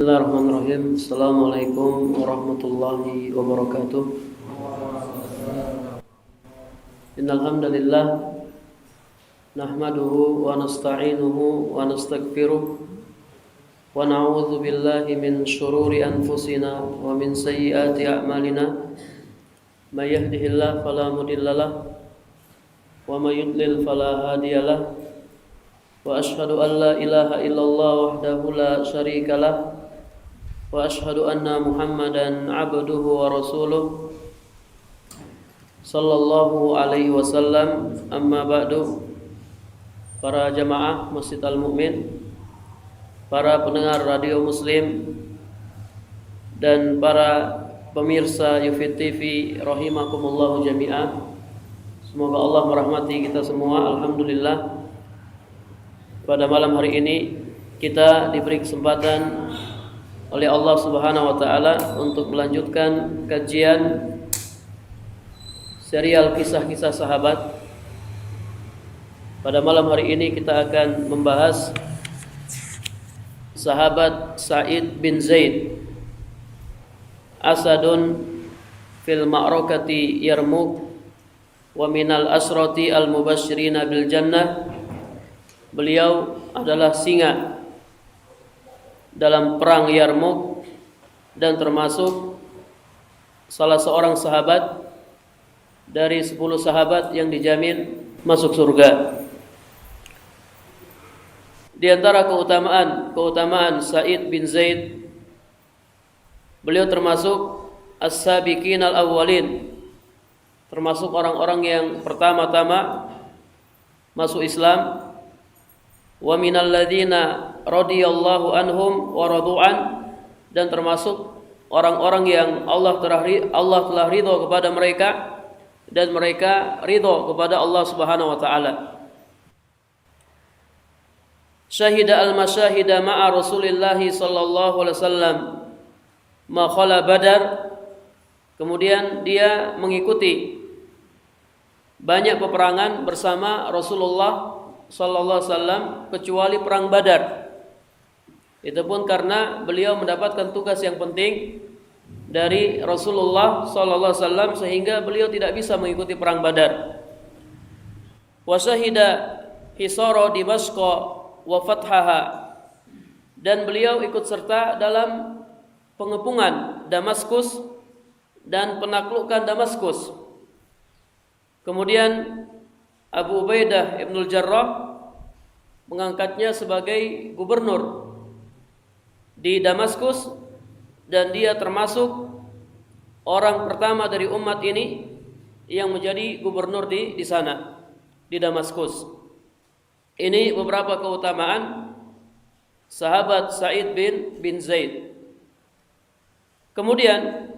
Bismillahirrahmanirrahim. Assalamualaikum warahmatullahi wabarakatuh. Innal hamdalillah nahmaduhu wa nasta'inuhu wa nastaghfiruh wa na'udzu billahi min shururi anfusina wa min sayyiati a'malina. May yahdihillahu fala mudhillalah wa may yudlil fala hadiyalah. Wa ashhadu an la ilaha illallah wahdahu la syarikalah wa ashhadu anna Muhammadan abduhu wa rasuluh sallallahu alaihi wasallam. Amma ba'du. Para jamaah Masjid Al-Mu'min, para pendengar radio Muslim, dan para pemirsa Yufid TV rahimakumullahu jami'ah, semoga Allah merahmati kita semua. Alhamdulillah, pada malam hari ini kita diberi kesempatan oleh Allah Subhanahu wa taala untuk melanjutkan kajian serial kisah-kisah sahabat. Pada malam hari ini kita akan membahas sahabat Sa'id bin Zaid, asadun fil ma'rakati Yarmuk wa minal asrati al-mubasyirina bil jannah. Beliau adalah singa dalam perang Yarmuk dan termasuk salah seorang sahabat dari 10 sahabat yang dijamin masuk surga. Di antara keutamaan Sa'id bin Zaid, beliau termasuk as-sabiqin al-awwalin, termasuk orang-orang yang pertama-tama masuk Islam. Wa minal ladzina radhiyallahu anhum wa radu'an, dan termasuk orang-orang yang Allah telah ridha kepada mereka dan mereka ridha kepada Allah Subhanahu wa taala. Syahida al-masyahida ma'a Rasulillah sallallahu alaihi wasallam ma khala Badar. Kemudian dia mengikuti banyak peperangan bersama Rasulullah sallallahu alaihi wasallam kecuali perang Badar. Itu pun karena beliau mendapatkan tugas yang penting dari Rasulullah sallallahu alaihi wasallam sehingga beliau tidak bisa mengikuti perang Badar. Wa syahida hisara Dimashqa wa fathaha, dan beliau ikut serta dalam pengepungan Damaskus dan penaklukan Damaskus. Kemudian Abu Ubaidah Ibnul Jarrah mengangkatnya sebagai gubernur di Damaskus, dan dia termasuk orang pertama dari umat ini yang menjadi gubernur di sana, di Damaskus. Ini beberapa keutamaan sahabat Sa'id bin Zaid. Kemudian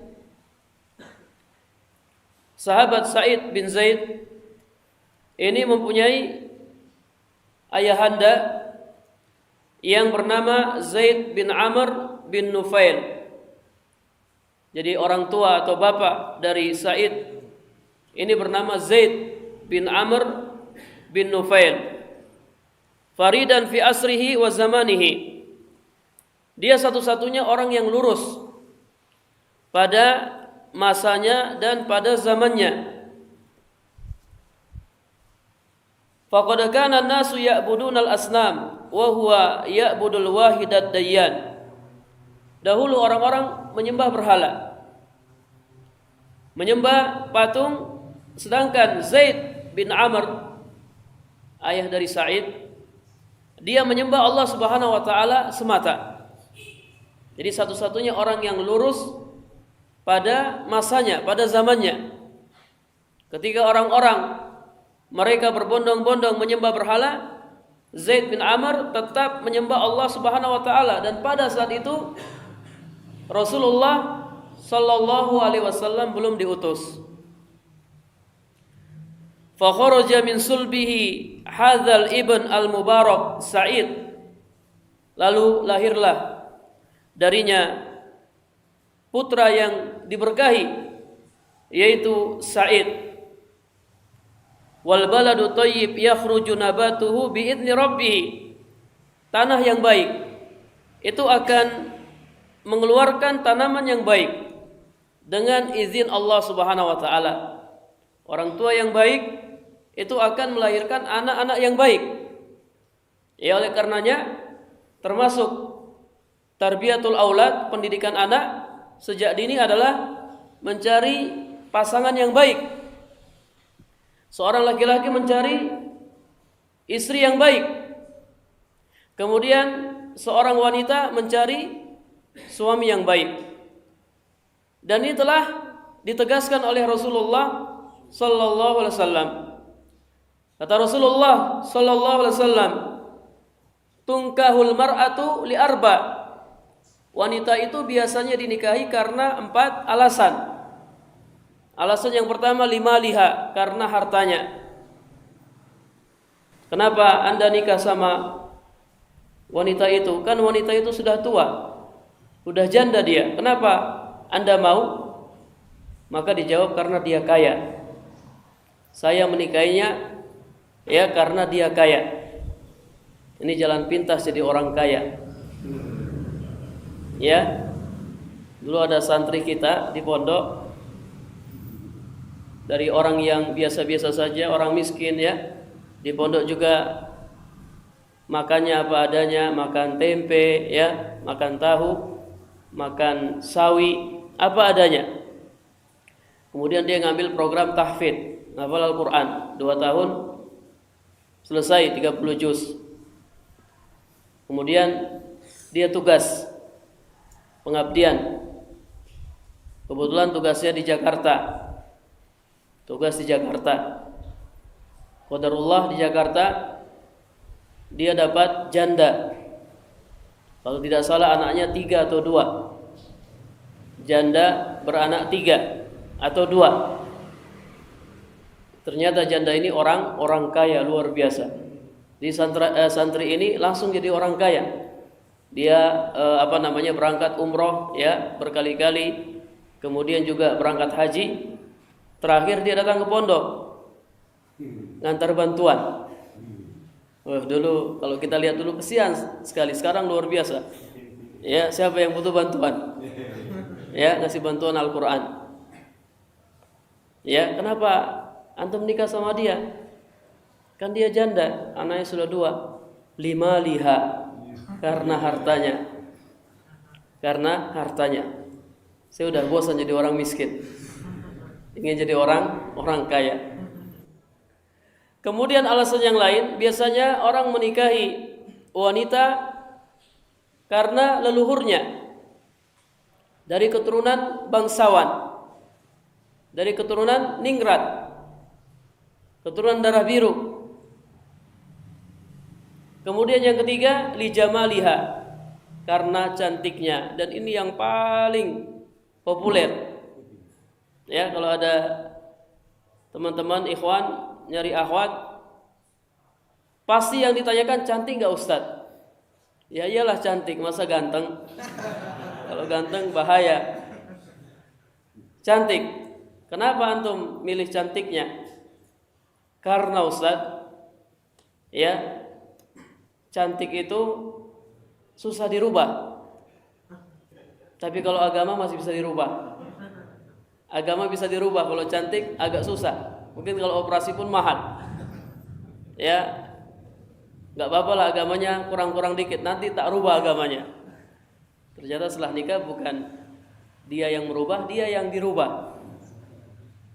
sahabat Sa'id bin Zaid ini mempunyai ayahanda yang bernama Zaid bin Amr bin Nufail. Jadi orang tua atau bapak dari Sa'id ini bernama Zaid bin Amr bin Nufail. Faridan fi asrihi wa zamanihi. Dia satu-satunya orang yang lurus pada masanya dan pada zamannya. Faqad kana an-nasu ya'budunal asnam wa huwa ya'budul wahidad dayyan. Dahulu orang-orang menyembah berhala, menyembah patung, sedangkan Zaid bin Amr, ayah dari Sa'id, dia menyembah Allah Subhanahu wa taala semata. Jadi satu-satunya orang yang lurus pada masanya, pada zamannya. Ketika orang-orang mereka berbondong-bondong menyembah berhala, Zaid bin Amr tetap menyembah Allah Subhanahu wa taala, dan pada saat itu Rasulullah sallallahu alaihi wasallam belum diutus. Fa kharaja min sulbihi hadzal ibn al-mubarak Sa'id. Lalu lahirlah darinya putra yang diberkahi, yaitu Sa'id. Wal baladu thayyib yakhruju nabatuhu biidzni rabbih. Tanah yang baik itu akan mengeluarkan tanaman yang baik dengan izin Allah Subhanahu wa taala. Orang tua yang baik itu akan melahirkan anak-anak yang baik. Ya, oleh karenanya termasuk tarbiyatul aulad, pendidikan anak sejak dini adalah mencari pasangan yang baik. Seorang laki-laki mencari istri yang baik. Kemudian seorang wanita mencari suami yang baik. Dan ini telah ditegaskan oleh Rasulullah sallallahu alaihi wasallam. Kata Rasulullah sallallahu alaihi wasallam, "Tunkahul mar'atu li arba." Wanita itu biasanya dinikahi karena 4 alasan. Alasan yang pertama, limaliha, karena hartanya. Kenapa Anda nikah sama wanita itu? Kan wanita itu sudah tua, sudah janda dia. Kenapa Anda mau? Maka dijawab, karena dia kaya. Saya menikahinya ya karena dia kaya. Ini jalan pintas jadi orang kaya. Ya, dulu ada santri kita di pondok, dari orang yang biasa-biasa saja, orang miskin ya. Di pondok juga makannya apa adanya, makan tempe ya, makan tahu, makan sawi, apa adanya. Kemudian dia ngambil program tahfidz, hafal Al-Quran 2 tahun selesai 30 juz. Kemudian dia tugas pengabdian. Kebetulan tugasnya di Jakarta. Tugas di Jakarta. Qadarullah di Jakarta dia dapat janda. Kalau tidak salah anaknya 3 atau 2. Janda beranak 3 atau 2. Ternyata janda ini orang kaya luar biasa. Di santri ini langsung jadi orang kaya. Dia berangkat umroh ya berkali-kali, kemudian juga berangkat haji. Terakhir dia datang ke pondok ngantar bantuan. Dulu kalau kita lihat dulu kesian sekali, sekarang luar biasa. Ya, siapa yang butuh bantuan? Ya, ngasih bantuan Al-Qur'an. Ya, kenapa antum nikah sama dia? Kan dia janda, anaknya sudah 2. Limaliha, karena hartanya. Karena hartanya. Saya udah bosan jadi orang miskin. Ingin jadi orang kaya. Kemudian alasan yang lain, biasanya orang menikahi wanita karena leluhurnya dari keturunan bangsawan, dari keturunan ningrat, keturunan darah biru. Kemudian yang ketiga, li jamaliha, karena cantiknya, dan ini yang paling populer. Ya, kalau ada teman-teman ikhwan nyari akhwat, pasti yang ditanyakan, cantik enggak Ustaz? Ya iyalah cantik, masa ganteng? Kalau ganteng bahaya. Cantik. Kenapa antum milih cantiknya? Karena Ustaz, ya, cantik itu susah dirubah. Tapi kalau agama masih bisa dirubah. Agama bisa dirubah, kalau cantik agak susah. Mungkin kalau operasi pun mahal. Ya, nggak apa-apa lah agamanya kurang-kurang dikit, nanti tak rubah agamanya. Ternyata setelah nikah bukan dia yang merubah, dia yang dirubah.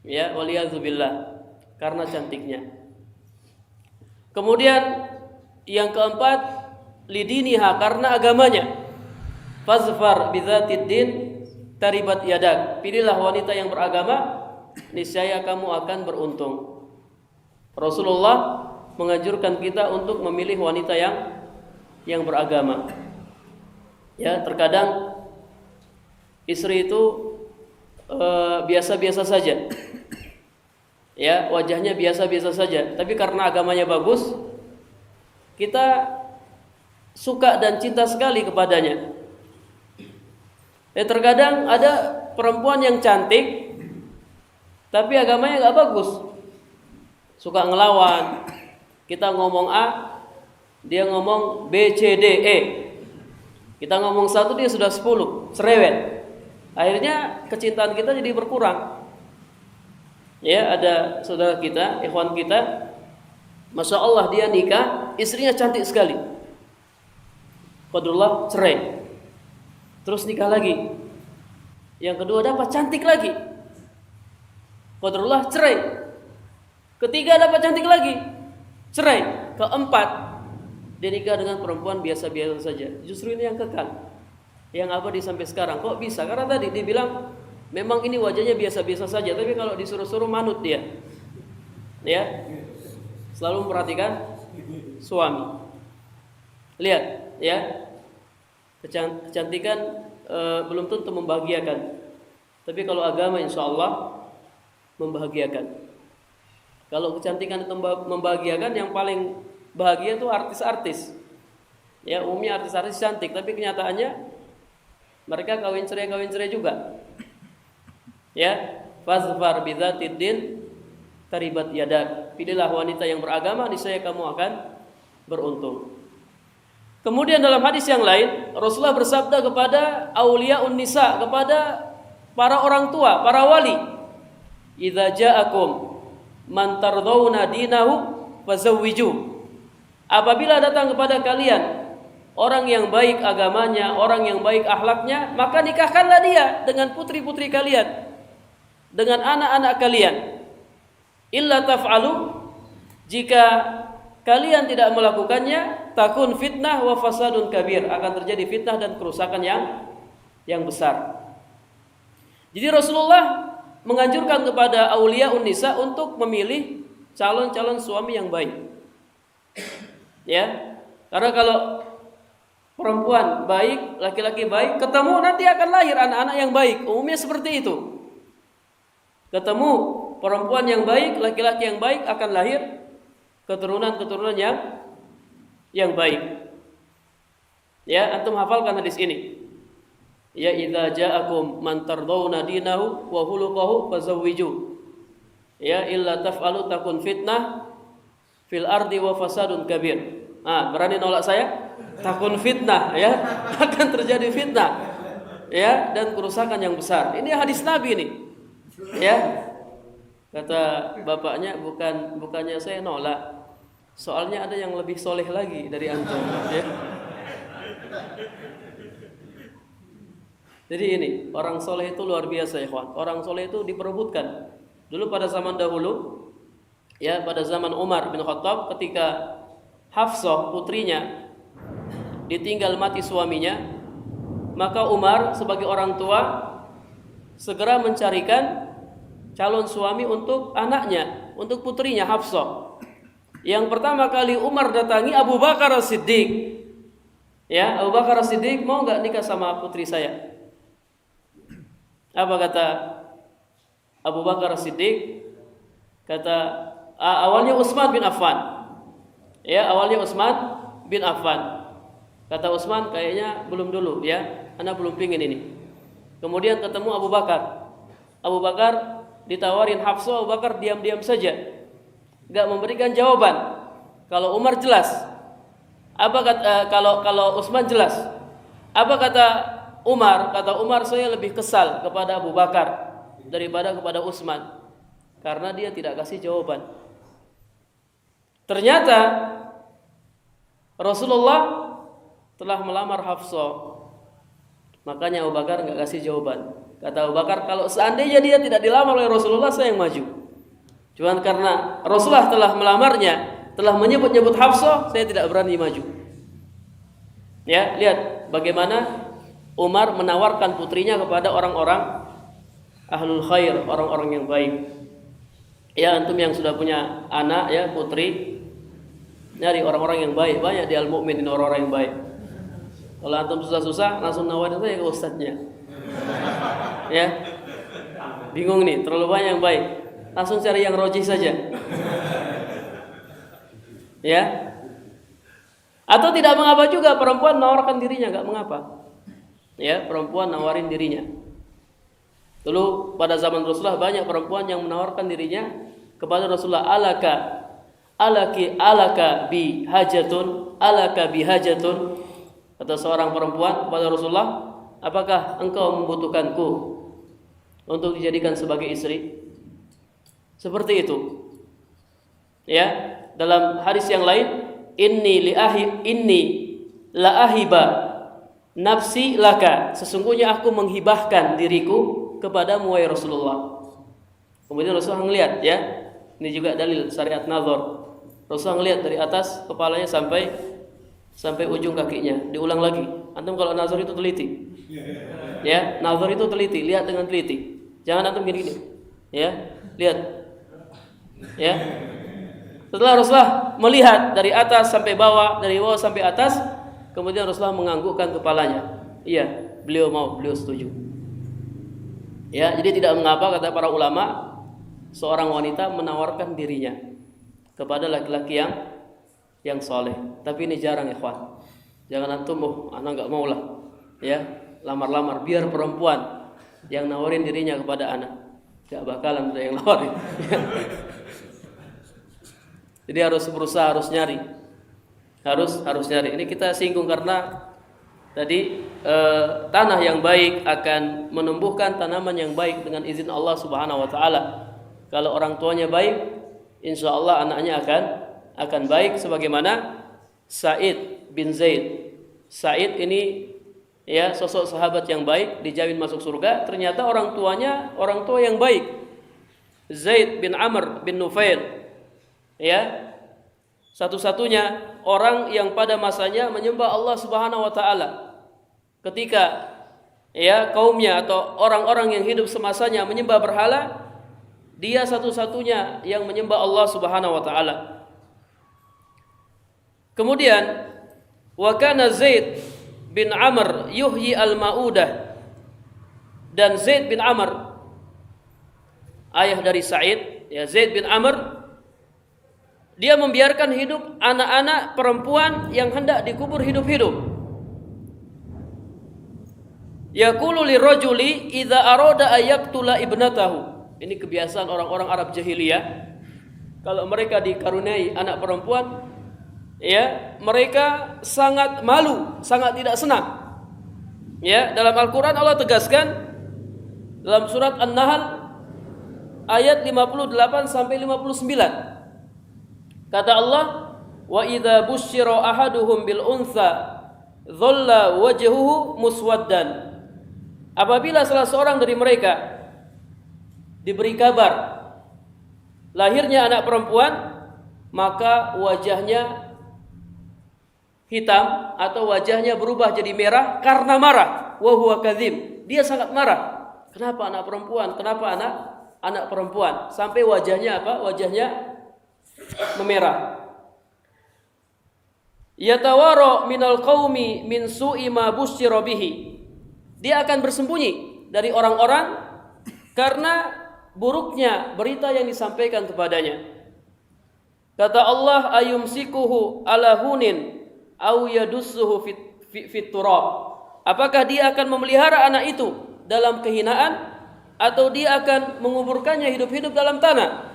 Ya, waliyadzubillah, karena cantiknya. Kemudian yang keempat, lidiniha, karena agamanya. Fazfar bidzatid din taribat yadak. Pilihlah wanita yang beragama, niscaya kamu akan beruntung. Rasulullah menganjurkan kita untuk memilih wanita yang beragama. Ya, terkadang istri itu biasa-biasa saja. Ya, wajahnya biasa-biasa saja, tapi karena agamanya bagus, kita suka dan cinta sekali kepadanya. Terkadang ada perempuan yang cantik tapi agamanya gak bagus, suka ngelawan. Kita ngomong A, dia ngomong B, C, D, E. Kita ngomong satu dia sudah 10, cerewet. Akhirnya kecintaan kita jadi berkurang. Ya, ada saudara kita, ikhwan kita, Masya Allah dia nikah, istrinya cantik sekali. Qadarullah cerai. Terus nikah lagi. Yang kedua dapat cantik lagi. Qadarullah cerai. Ketiga dapat cantik lagi. Cerai. Keempat dia nikah dengan perempuan biasa-biasa saja. Justru ini yang kekal. Yang abadi sampai sekarang. Kok bisa? Karena tadi dia bilang memang ini wajahnya biasa-biasa saja, tapi kalau disuruh-suruh manut dia. Ya. Selalu memperhatikan suami. Lihat, ya. Kecantikan belum tentu membahagiakan. Tapi kalau agama insya Allah membahagiakan. Kalau kecantikan itu membahagiakan, yang paling bahagia itu artis-artis. Ya, umumnya artis-artis cantik, tapi kenyataannya mereka kawin cerai juga. Ya, fazfar bidzatid din taribat yadak. Pilihlah wanita yang beragama, niscaya kamu akan beruntung. Kemudian dalam hadis yang lain, Rasulullah bersabda kepada auliyaun nisa, kepada para orang tua, para wali, "Idza ja'akum man tardawna dinahu fazawwiju." Apabila datang kepada kalian orang yang baik agamanya, orang yang baik akhlaknya, maka nikahkanlah dia dengan putri-putri kalian, dengan anak-anak kalian. Illa taf'alu, jika kalian tidak melakukannya, takun fitnah wa fasadun kabir, akan terjadi fitnah dan kerusakan yang besar. Jadi Rasulullah menganjurkan kepada auliyaun nisa untuk memilih calon-calon suami yang baik. Ya, karena kalau perempuan baik, laki-laki baik, ketemu nanti akan lahir anak-anak yang baik. Umumnya seperti itu. Ketemu perempuan yang baik, laki-laki yang baik, akan lahir keturunan-keturunan yang baik. Ya, antum hafalkan hadis ini. Ya, idza ja'akum man tardawna dinahu wa khuluquhu fazawwiju. Ya, illa taf'alu takun fitnah fil ardi wa fasadun kabir. Berani nolak saya? Takun fitnah, ya. Akan terjadi fitnah. Ya, dan kerusakan yang besar. Ini hadis Nabi ini. Ya. Kata bapaknya, bukannya saya nolak. Soalnya ada yang lebih soleh lagi dari antum, ya. Jadi ini, orang soleh itu luar biasa, ikhwan. Orang soleh itu diperebutkan. Dulu pada zaman dahulu, ya, pada zaman Umar bin Khattab, ketika Hafsah putrinya ditinggal mati suaminya, maka Umar sebagai orang tua segera mencarikan calon suami untuk anaknya, untuk putrinya Hafsah. Yang pertama kali Umar datangi Abu Bakar As-Siddiq. Ya, Abu Bakar As-Siddiq, mau enggak nikah sama putri saya? Apa kata Abu Bakar As-Siddiq? Kata awalnya Utsman bin Affan. Ya, awalnya Utsman bin Affan. Kata Utsman, kayaknya belum dulu, ya. Anak belum pingin ini. Kemudian ketemu Abu Bakar. Abu Bakar ditawarin Hafsah, Abu Bakar diam-diam saja, enggak memberikan jawaban. Kalau Umar jelas. Apa kata kalau Utsman jelas. Apa kata Umar? Kata Umar, saya lebih kesal kepada Abu Bakar daripada kepada Utsman, karena dia tidak kasih jawaban. Ternyata Rasulullah telah melamar Hafsah. Makanya Abu Bakar enggak kasih jawaban. Kata Abu Bakar, kalau seandainya dia tidak dilamar oleh Rasulullah, saya yang maju. Cuman karena Rasulullah telah melamarnya, telah menyebut-nyebut Hafsah, saya tidak berani maju. Ya, lihat bagaimana Umar menawarkan putrinya kepada orang-orang ahlul khair, orang-orang yang baik. Ya, antum yang sudah punya anak, ya, putri, nyari orang-orang yang baik. Banyak di Al-Mu'min ini orang-orang yang baik. Kalau antum susah-susah, langsung nawarin saya ke ustadznya. Ya, bingung nih, terlalu banyak yang baik, langsung cari yang rojih saja. Ya, atau tidak mengapa juga perempuan menawarkan dirinya, nggak mengapa. Ya, perempuan nawarin dirinya. Dulu pada zaman Rasulullah banyak perempuan yang menawarkan dirinya kepada Rasulullah. Alaka bi hajatun. Kata seorang perempuan kepada Rasulullah, apakah engkau membutuhkanku untuk dijadikan sebagai istri? Seperti itu. Ya, dalam hadis yang lain, inni la ahiba nafsi laka, sesungguhnya aku menghibahkan diriku kepadamu wahai Rasulullah. Kemudian Rasulullah melihat, ya, ini juga dalil syariat nazar. Rasulullah melihat dari atas kepalanya sampai ujung kakinya. Diulang lagi. Antum kalau nazar itu teliti. Ya, nazar itu teliti, lihat dengan teliti. Jangan antum gini-gini. Ya, lihat. Ya. Setelah Rasulullah melihat dari atas sampai bawah, dari bawah sampai atas, kemudian Rasulullah menganggukkan kepalanya. Iya, beliau setuju. Ya, jadi tidak mengapa, kata para ulama, seorang wanita menawarkan dirinya kepada laki-laki yang soleh. Tapi ini jarang, ikhwan. Jangan antum, anak nggak mau lah, ya, lamar-lamar. Biar perempuan yang nawarin dirinya kepada anak, nggak bakalan ada yang nawarin. Jadi harus berusaha, harus nyari. Harus nyari. Ini kita singgung karena tadi tanah yang baik akan menumbuhkan tanaman yang baik dengan izin Allah Subhanahu wa taala. Kalau orang tuanya baik, insya Allah anaknya akan baik, sebagaimana Sa'id bin Zaid. Sa'id ini, ya, sosok sahabat yang baik, dijamin masuk surga. Ternyata orang tua yang baik. Zaid bin Amr bin Nufail, ya, satu-satunya orang yang pada masanya menyembah Allah Subhanahu wa taala. Ketika, ya, kaumnya atau orang-orang yang hidup semasanya menyembah berhala, dia satu-satunya yang menyembah Allah Subhanahu wa taala. Kemudian wa kana Zaid bin Amr yuhyi al-maudah, dan Zaid bin Amr, ayah dari Sa'id, ya, Zaid bin Amr, dia membiarkan hidup anak-anak perempuan yang hendak dikubur hidup-hidup. Yaqulu lirajuli idza arada ayaktula ibnatahu. Ini kebiasaan orang-orang Arab jahiliyah. Kalau mereka dikaruniai anak perempuan, ya, mereka sangat malu, sangat tidak senang. Ya, dalam Al-Qur'an Allah tegaskan dalam surat An-Nahl ayat 58 sampai 59. Kata Allah, wa idza busyira ahaduhum bil untha dhalla wajhuhu muswaddan. Apabila salah seorang dari mereka diberi kabar lahirnya anak perempuan, maka wajahnya hitam atau wajahnya berubah jadi merah karena marah. Wa huwa kadzim. Dia sangat marah. Kenapa anak perempuan? Kenapa anak perempuan? Sampai wajahnya apa? Wajahnya memerah. Yatawara minal qaumi min su'i ma busyira bihi. Dia akan bersembunyi dari orang-orang karena buruknya berita yang disampaikan kepadanya. Kata Allah, ayumsikuhu ala hunin aw yadussuhu fit turab. Apakah dia akan memelihara anak itu dalam kehinaan atau dia akan menguburkannya hidup-hidup dalam tanah?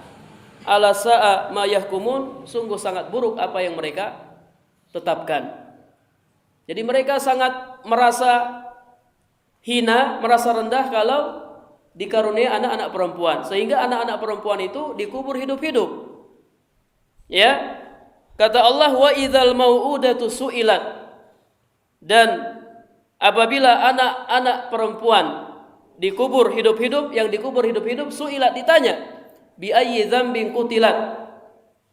Ala sa'a ma yahkumun, sungguh sangat buruk apa yang mereka tetapkan. Jadi mereka sangat merasa hina, merasa rendah kalau dikaruniai anak-anak perempuan, sehingga anak-anak perempuan itu dikubur hidup-hidup. Ya, kata Allah, wa idzal mau'udatu su'ilat, dan apabila anak-anak perempuan dikubur hidup-hidup, yang dikubur hidup-hidup, su'ilat, ditanya, bi ayyi dzambin qutilat,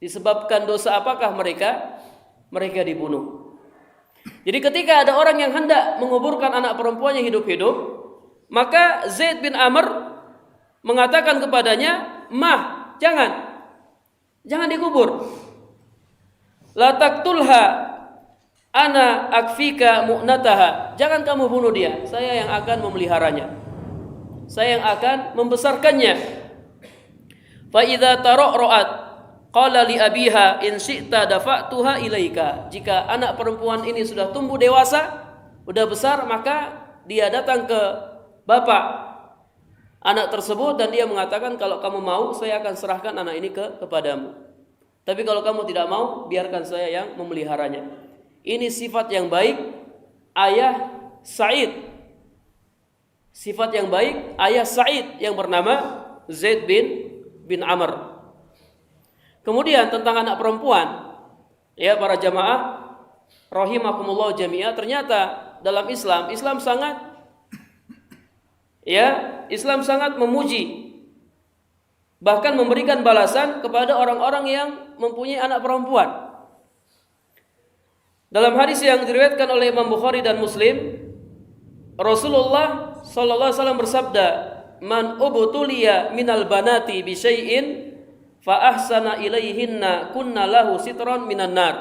disebabkan dosa apakah mereka dibunuh. Jadi ketika ada orang yang hendak menguburkan anak perempuannya hidup-hidup, maka Zaid bin Amr mengatakan kepadanya, "Mah, jangan dikubur. La taqtulha ana akfika mu'nataha." Jangan kamu bunuh dia, saya yang akan memeliharanya. Saya yang akan membesarkannya. Fa idza tara'at qala li abiha in syi'ta dafa'tuha ilaika. Jika anak perempuan ini sudah tumbuh dewasa, sudah besar, maka dia datang ke bapak anak tersebut dan dia mengatakan, kalau kamu mau saya akan serahkan anak ini kepadamu. Tapi kalau kamu tidak mau, biarkan saya yang memeliharanya. Ini sifat yang baik ayah Sa'id. Sifat yang baik ayah Sa'id yang bernama Zaid bin Amr. Kemudian tentang anak perempuan, ya para jamaah rahimakumullah jami'ah, ternyata dalam Islam sangat memuji, bahkan memberikan balasan kepada orang-orang yang mempunyai anak perempuan. Dalam hadis yang diriwayatkan oleh Imam Bukhari dan Muslim, Rasulullah sallallahu alaihi wasallam bersabda, "Man ubtuliya minal banati bi syai'in fa ahsana ilaihinna kunna lahu sitran minan nar."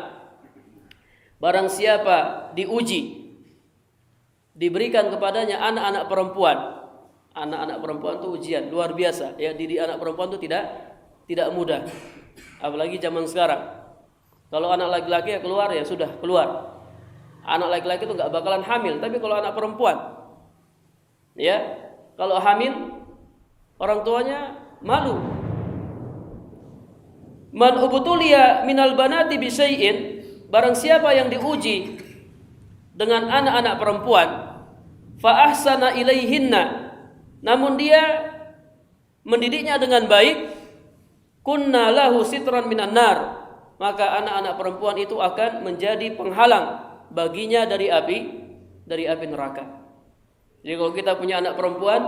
Barang siapa diuji, diberikan kepadanya anak-anak perempuan. Anak-anak perempuan itu ujian luar biasa, ya. Didik anak perempuan itu tidak mudah. Apalagi zaman sekarang. Kalau anak laki-laki ya keluar, ya sudah keluar. Anak laki-laki itu enggak bakalan hamil, tapi kalau anak perempuan, ya, kalau hamil orang tuanya malu. Man ubtuliya minal banati bi syai'in, barang siapa yang diuji dengan anak-anak perempuan, fa ahsana ilaihinna, namun dia mendidiknya dengan baik, kunna lahu sitran minan nar, maka anak-anak perempuan itu akan menjadi penghalang baginya dari api neraka. Jadi kalau kita punya anak perempuan,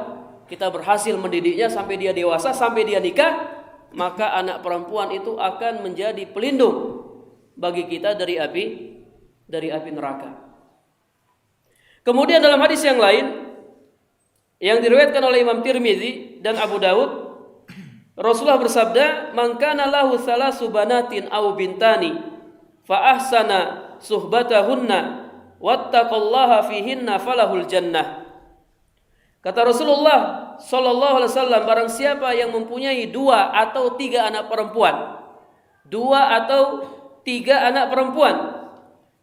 kita berhasil mendidiknya sampai dia dewasa, sampai dia nikah, maka anak perempuan itu akan menjadi pelindung bagi kita dari api neraka. Kemudian dalam hadis yang lain yang diriwayatkan oleh Imam Tirmizi dan Abu Daud, Rasulullah bersabda, "Man kana lahu salasu banatin aw bintani fa ahsana suhbatahunna wattaqallaha fihinna falahul jannah." Kata Rasulullah sallallahu alaihi wasallam, barang siapa yang mempunyai 2 atau 3 anak perempuan, 2 atau 3 anak perempuan,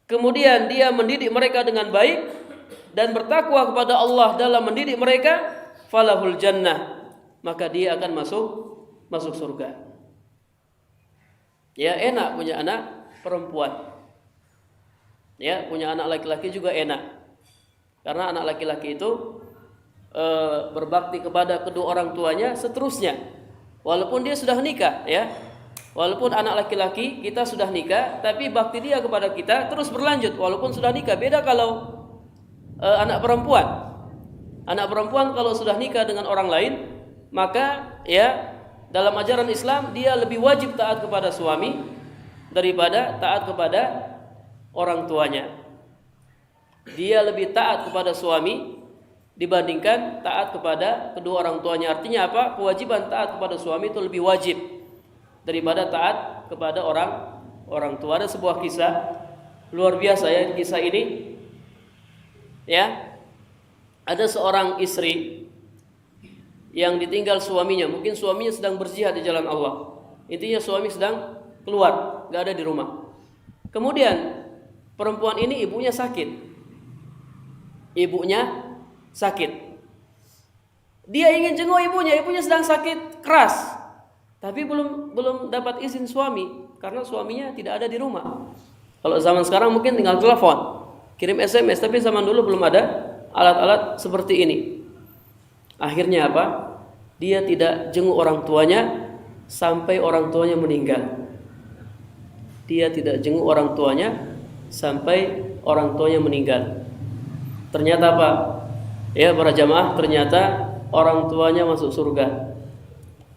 kemudian dia mendidik mereka dengan baik dan bertakwa kepada Allah dalam mendidik mereka, falahul jannah, maka dia akan masuk surga. Ya, enak punya anak perempuan. Ya, punya anak laki-laki juga enak. Karena anak laki-laki itu berbakti kepada kedua orang tuanya seterusnya. Walaupun dia sudah nikah, ya. Walaupun anak laki-laki kita sudah nikah, tapi bakti dia kepada kita terus berlanjut walaupun sudah nikah. Beda kalau anak perempuan. Anak perempuan kalau sudah nikah dengan orang lain, maka ya dalam ajaran Islam dia lebih wajib taat kepada suami daripada taat kepada orang tuanya. Dia lebih taat kepada suami dibandingkan taat kepada kedua orang tuanya. Artinya apa? Kewajiban taat kepada suami itu lebih wajib daripada taat kepada orang tua. Ada sebuah kisah luar biasa, ya, kisah ini. Ya. Ada seorang istri yang ditinggal suaminya. Mungkin suaminya sedang berjihad di jalan Allah. Intinya suami sedang keluar, enggak ada di rumah. Kemudian perempuan ini ibunya sakit. Dia ingin jenguk ibunya sedang sakit keras. Tapi belum dapat izin suami karena suaminya tidak ada di rumah. Kalau zaman sekarang mungkin tinggal telepon, kirim SMS, tapi zaman dulu belum ada alat-alat seperti ini. Akhirnya apa? Dia tidak jenguk orang tuanya sampai orang tuanya meninggal. Ternyata apa? Ya, para jamaah, ternyata orang tuanya masuk surga.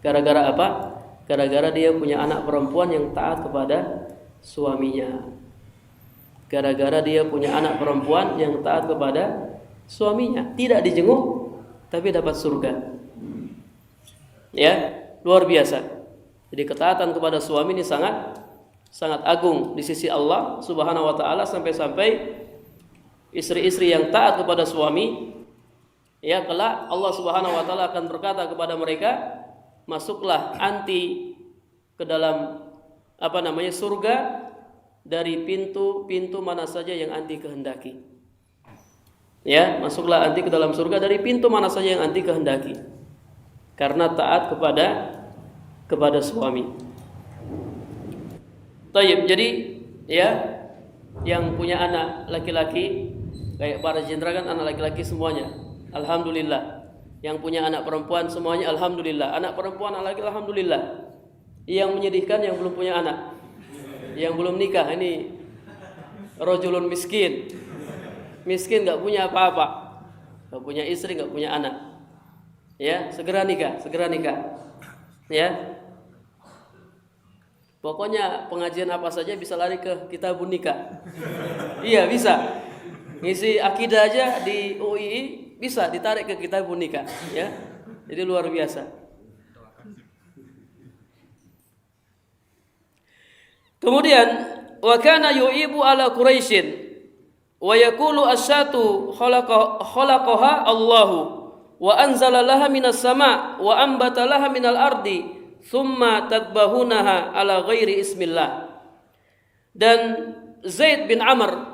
Gara-gara apa? Gara-gara dia punya anak perempuan yang taat kepada suaminya. Tidak dijenguk tapi dapat surga. Ya, luar biasa. Jadi ketaatan kepada suami ini sangat agung di sisi Allah Subhanahu wa taala, sampai-sampai istri-istri yang taat kepada suami, ya, kelak Allah Subhanahu wa taala akan berkata kepada mereka, masuklah anti ke dalam surga dari pintu mana saja yang anti kehendaki. Ya, masuklah anti ke dalam surga dari pintu mana saja yang anti kehendaki. Karena taat kepada suami. Tayyib, jadi ya, yang punya anak laki-laki Kayak para jenderal kan anak laki-laki semuanya. Alhamdulillah. Yang punya anak perempuan semuanya alhamdulillah. Anak perempuan, anak laki alhamdulillah. Yang menyedihkan yang belum punya anak. Yang belum nikah, ini rajulun miskin. Miskin enggak punya apa-apa. Enggak punya istri, enggak punya anak. Ya, segera nikah. Ya. Pokoknya pengajian apa saja bisa lari ke kitabun nikah. Iya, bisa. Ngisi akidah aja di UII bisa ditarik ke kitabun nikah, ya. Jadi luar biasa. Kemudian wa kana yu'ibu ala Quraisyin wa yaqulu asyatu khalaqaha Allahu wa anzala laha minas sama' wa ambata laha minal ardi thumma tadbahunaha ala ghairi ismillah. Dan Zaid bin Amr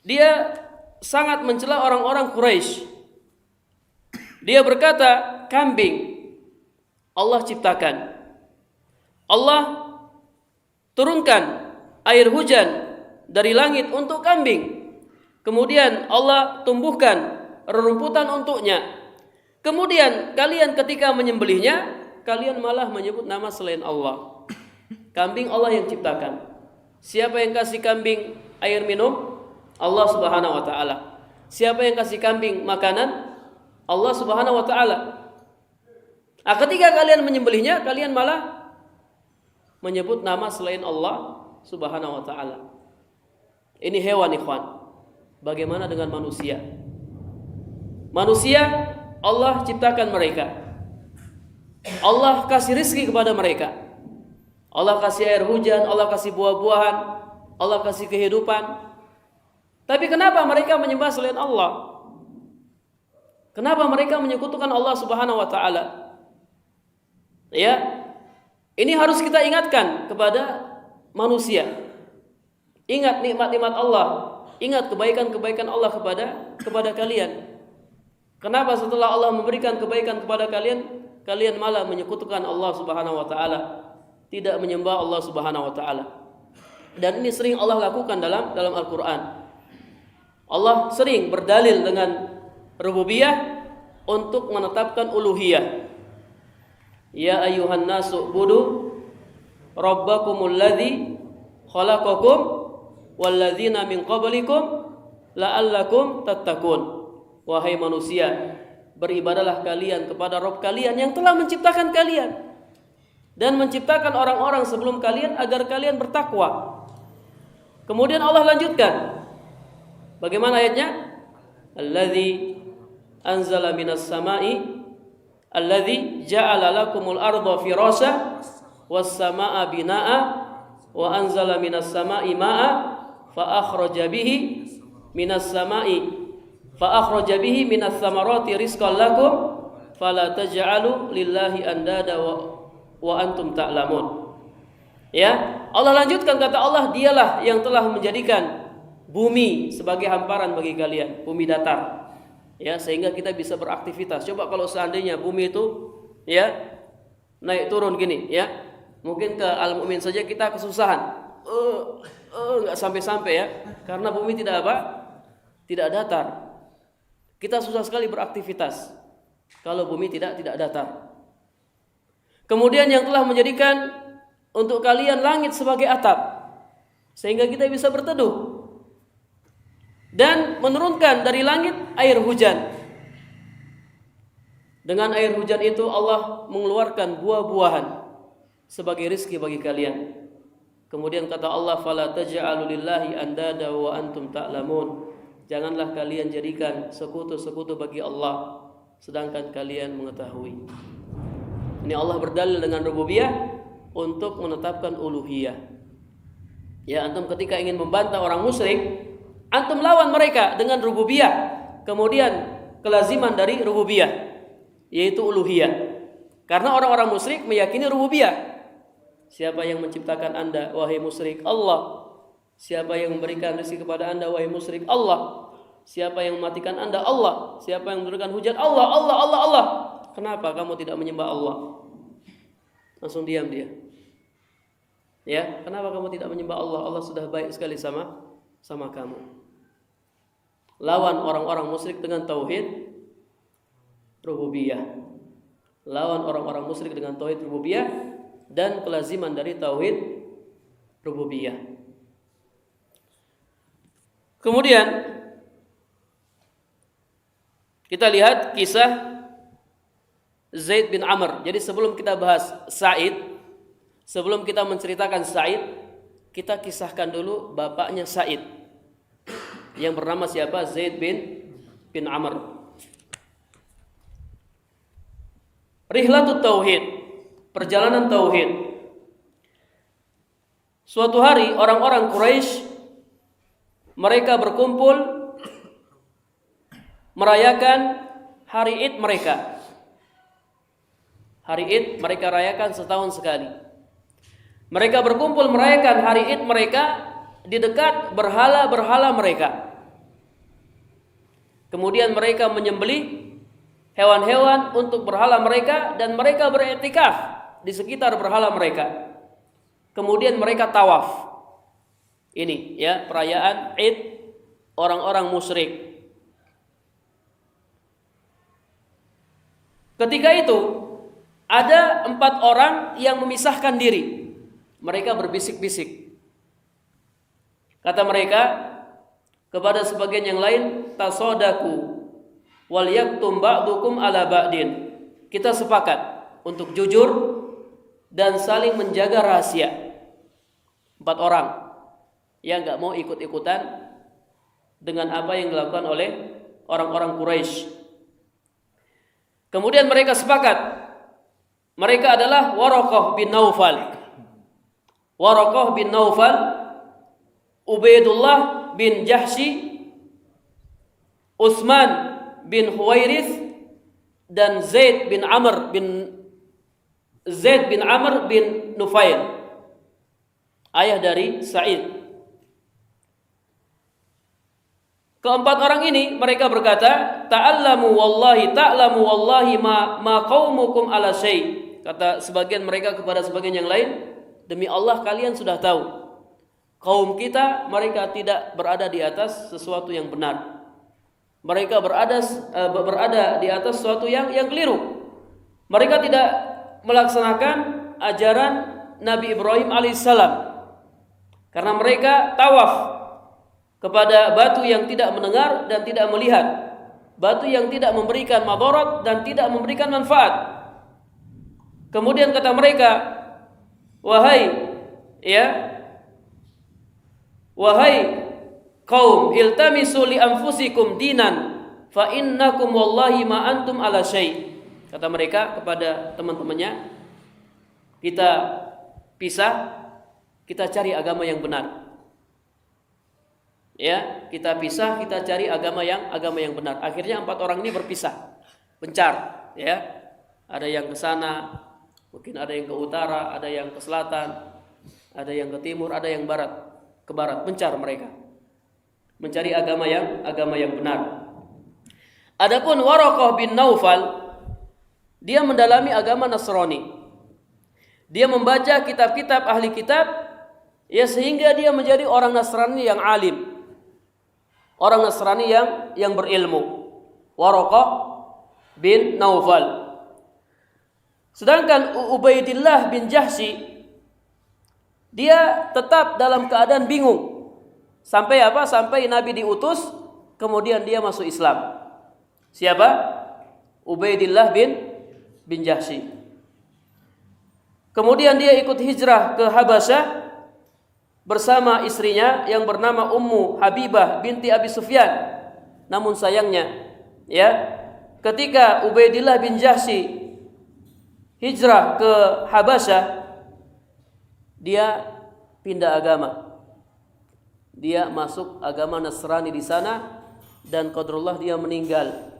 dia sangat mencela orang-orang Quraisy. Dia berkata, kambing Allah ciptakan. Allah turunkan air hujan dari langit untuk kambing. Kemudian Allah tumbuhkan rerumputan untuknya. Kemudian kalian ketika menyembelihnya, kalian malah menyebut nama selain Allah. Kambing Allah yang ciptakan. Siapa yang kasih kambing air minum? Allah Subhanahu wa taala. Siapa yang kasih kambing makanan? Allah Subhanahu wa taala. Nah, ketika kalian menyembelihnya, kalian malah menyebut nama selain Allah Subhanahu wa taala. Ini hewan, ikhwan. Bagaimana dengan manusia? Manusia Allah ciptakan mereka. Allah kasih rizki kepada mereka. Allah kasih air hujan, Allah kasih buah-buahan, Allah kasih kehidupan. Tapi kenapa mereka menyembah selain Allah? Kenapa mereka menyekutukan Allah Subhanahu wa taala? Ya. Ini harus kita ingatkan kepada manusia. Ingat nikmat-nikmat Allah, ingat kebaikan-kebaikan Allah kepada kalian. Kenapa setelah Allah memberikan kebaikan kepada kalian, kalian malah menyekutukan Allah Subhanahu wa taala, tidak menyembah Allah Subhanahu wa taala? Dan ini sering Allah lakukan dalam Al-Qur'an. Allah sering berdalil dengan rububiyah untuk menetapkan uluhiyah. Ya ayyuhan nasu budu rabbakumul ladzi khalaqakum walladzina min qablikum la'allakum tattaqun. Wahai manusia, beribadalah kalian kepada Rabb kalian yang telah menciptakan kalian dan menciptakan orang-orang sebelum kalian agar kalian bertakwa. Kemudian Allah lanjutkan. Bagaimana ayatnya? Alladzi anzala minas sama'i alladzi ja'ala lakumul arda firasha was samaa binaa'a wa anzala minas sama'i maa'a fa akhraja bihi minas samarati rizqan lakum fala taj'alu lillahi andada wa antum ta'lamun. Ya, Allah lanjutkan, kata Allah, dialah yang telah menjadikan bumi sebagai hamparan bagi kalian, bumi datar. Ya, sehingga kita bisa beraktivitas. Coba kalau seandainya bumi itu ya naik turun gini, ya. Mungkin ke Al-Mu'min saja kita kesusahan. Enggak sampai-sampai ya. Karena bumi tidak apa? Tidak datar. Kita susah sekali beraktivitas kalau bumi tidak datar. Kemudian yang telah menjadikan untuk kalian langit sebagai atap sehingga kita bisa berteduh. Dan menurunkan dari langit air hujan. Dengan air hujan itu Allah mengeluarkan buah-buahan sebagai rizki bagi kalian. Kemudian kata Allah, fala taj'alu lillahi andada wa antum ta'lamun. Janganlah kalian jadikan sekutu-sekutu bagi Allah sedangkan kalian mengetahui. Ini Allah berdalil dengan rububiyah untuk menetapkan uluhiyah. Ya, antum ketika ingin membantah orang musyrik, antum lawan mereka dengan rububiyah. Kemudian kelaziman dari rububiyah yaitu uluhiyah. Karena orang-orang musyrik meyakini rububiyah. Siapa yang menciptakan Anda, wahai musyrik? Allah. Siapa yang memberikan rezeki kepada Anda, wahai musyrik? Allah. Siapa yang mematikan Anda? Allah. Siapa yang memberikan hujan? Allah. Allah. Kenapa kamu tidak menyembah Allah? Langsung diam dia. Ya, kenapa kamu tidak menyembah Allah? Allah sudah baik sekali sama kamu. lawan orang-orang musyrik dengan tauhid rububiyah. Lawan orang-orang musyrik dengan tauhid rububiyah dan kelaziman dari tauhid rububiyah. Kemudian kita lihat kisah Zaid bin Amr. Jadi sebelum kita bahas Sa'id, sebelum kita menceritakan Sa'id, kita kisahkan dulu bapaknya Sa'id yang bernama siapa? Zaid bin Amr. Rihlatut Tauhid, perjalanan Tauhid. Suatu hari orang-orang Quraisy mereka berkumpul merayakan hari Id mereka. Hari Id mereka rayakan setahun sekali. Mereka berkumpul merayakan hari Id mereka di dekat berhala-berhala mereka. Kemudian mereka menyembelih hewan-hewan untuk berhala mereka dan mereka beriktikaf di sekitar berhala mereka. Kemudian mereka tawaf. Ini ya perayaan Id orang-orang musyrik. Ketika itu ada 4 orang yang memisahkan diri. Mereka berbisik-bisik. Kata mereka kepada sebagian yang lain, tasodaku wal yaktum ba'dukum ala ba'din. Kita sepakat untuk jujur dan saling menjaga rahasia. 4 orang yang enggak mau ikut-ikutan dengan apa yang dilakukan oleh orang-orang Quraisy. Kemudian mereka sepakat. Mereka adalah Waraqah bin Naufal, Ubaidullah bin Jahsy, Utsman bin Huwairits, dan Zaid bin Amr bin Nufail, ayah dari Sa'id. Keempat orang ini mereka berkata, ta'lamu wallahi ma qaumukum ala syai'. Kata sebagian mereka kepada sebagian yang lain, demi Allah kalian sudah tahu kaum kita mereka tidak berada di atas sesuatu yang benar. Mereka berada di atas sesuatu yang keliru. Mereka tidak melaksanakan ajaran Nabi Ibrahim alaihissalam karena mereka tawaf kepada batu yang tidak mendengar dan tidak melihat, batu yang tidak memberikan madarat dan tidak memberikan manfaat. Kemudian kata mereka, wahai kaum, iltamisu li anfusikum dinan fa innakum wallahi ma antum ala syai'. Kata mereka kepada teman-temannya, kita pisah, kita cari agama yang benar. Ya, kita pisah, kita cari agama yang benar. Akhirnya 4 orang ini berpisah, pencar, ya. Ada yang ke sana, mungkin ada yang ke utara, ada yang ke selatan, ada yang ke timur, ada yang ke barat, pencar mereka. Mencari agama yang benar. Adapun Waraqah bin Naufal, dia mendalami agama Nasrani. Dia membaca kitab-kitab ahli kitab, ya sehingga dia menjadi orang Nasrani yang alim. Orang Nasrani yang berilmu. Waraqah bin Naufal. Sedangkan Ubaidillah bin Jahsy, dia tetap dalam keadaan bingung. Sampai apa? Sampai Nabi diutus, kemudian dia masuk Islam. Siapa? Ubaidillah bin Jahsy. Kemudian dia ikut hijrah ke Habasyah bersama istrinya yang bernama Ummu Habibah binti Abi Sufyan. Namun sayangnya, ya, ketika Ubaidillah bin Jahsy hijrah ke Habasyah, dia pindah agama. Dia masuk agama Nasrani di sana dan qadarullah dia meninggal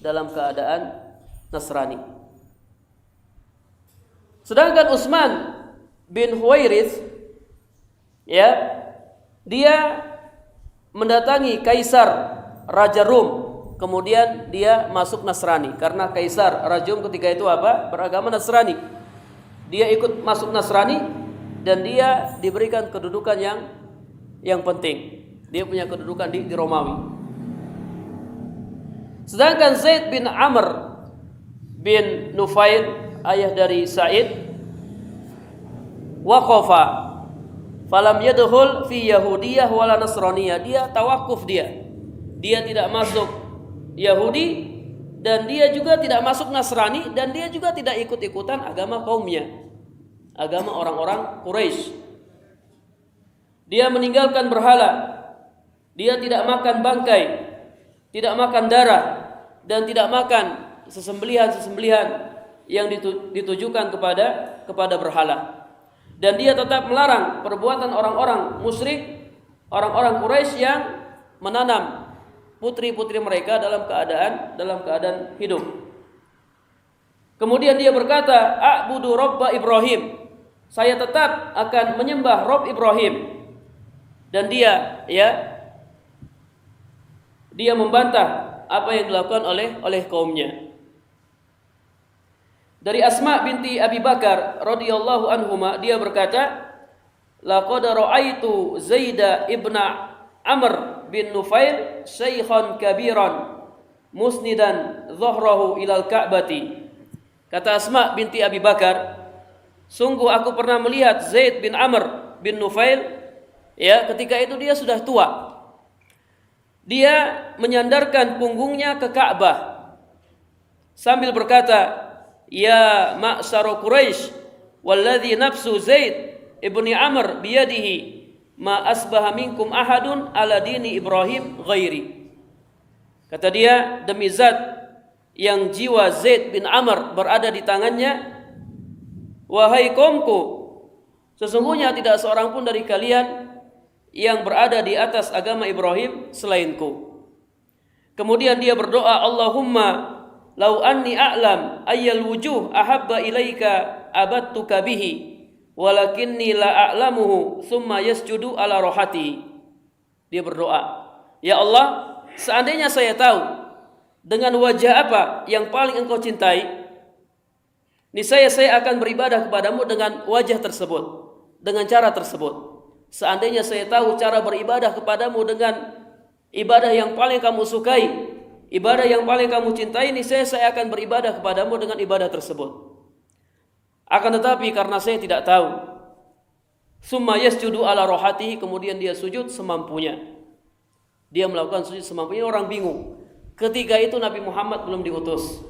dalam keadaan Nasrani. Sedangkan Utsman bin Huwairits, ya, dia mendatangi Kaisar Raja Rum. Kemudian dia masuk Nasrani karena Kaisar Raja Rum ketika itu apa? Beragama Nasrani. Dia ikut masuk Nasrani dan dia diberikan kedudukan yang penting. Dia punya kedudukan di Romawi. Sedangkan Zaid bin Amr bin Nufail, ayah dari Sa'id, waqafa falam yadkhul fi yahudiyah wala nasraniyah. Dia tawakuf, dia tidak masuk Yahudi dan dia juga tidak masuk Nasrani, dan dia juga tidak ikut-ikutan agama kaumnya, agama orang-orang Quraisy. Dia meninggalkan berhala, dia tidak makan bangkai, tidak makan darah, dan tidak makan sesembelihan-sesembelihan yang ditujukan kepada berhala. Dan dia tetap melarang perbuatan orang-orang musyrik, orang-orang Quraisy yang menanam putri-putri mereka dalam keadaan hidup. Kemudian dia berkata, "A'budu Rabba Ibrahim." Saya tetap akan menyembah Rabb Ibrahim. Dan dia membantah apa yang dilakukan oleh kaumnya. Dari Asma binti Abi Bakar radhiyallahu anhuma, dia berkata, "Laqad ra'aitu Zaid ibn Amr bin Nufail syaikhan kabiran musnidan dhahrahu ilal Ka'bati." Kata Asma binti Abi Bakar, sungguh aku pernah melihat Zaid bin Amr bin Nufail, ketika itu dia sudah tua. Dia menyandarkan punggungnya ke Ka'bah sambil berkata, "Ya ma'syara Quraisy, walladzi nafsu Zaid ibni Amr biyadihi, ma asbaha minkum ahadun ala dini Ibrahim ghairi." Kata dia, demi zat yang jiwa Zaid bin Amr berada di tangannya, wahai kaumku, sesungguhnya tidak seorang pun dari kalian yang berada di atas agama Ibrahim selainku. Kemudian dia berdoa, "Allahumma lau anni a'lam ayyal wujuh ahabba ilaika abattuka bihi, walakinni la a'lamuhu thumma yasjudu ala rohati." Dia berdoa, "Ya Allah, seandainya saya tahu dengan wajah apa yang paling engkau cintai, niscaya saya akan beribadah kepadamu dengan wajah tersebut, dengan cara tersebut. Seandainya saya tahu cara beribadah kepadamu dengan ibadah yang paling kamu sukai, ibadah yang paling kamu cintai, niscaya saya akan beribadah kepadamu dengan ibadah tersebut. Akan tetapi karena saya tidak tahu." Summa yasjudu ala rohatihi, kemudian dia sujud semampunya. Dia melakukan sujud semampunya. Orang bingung. Ketika itu Nabi Muhammad belum diutus.